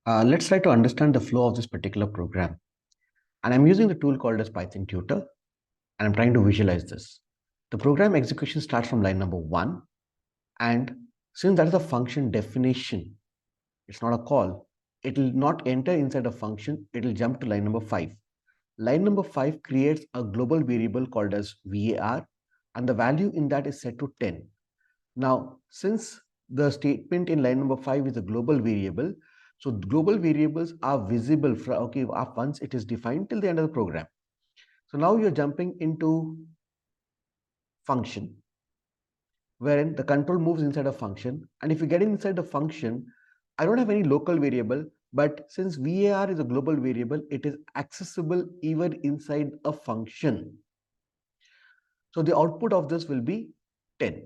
Let's try to understand the flow of this particular program. And I'm using the tool called as Python Tutor, and I'm trying to visualize this. The program execution starts from line number 1, and since that is a function definition, it's not a call, it will not enter inside a function, it will jump to line number 5. Line number 5 creates a global variable called as var, and the value in that is set to 10. Now, since the statement in line number 5 is a global variable, so global variables are visible once it is defined till the end of the program. So now you're jumping into function, wherein the control moves inside a function. And if you get inside the function, I don't have any local variable, but since var is a global variable, it is accessible even inside a function. So the output of this will be 10.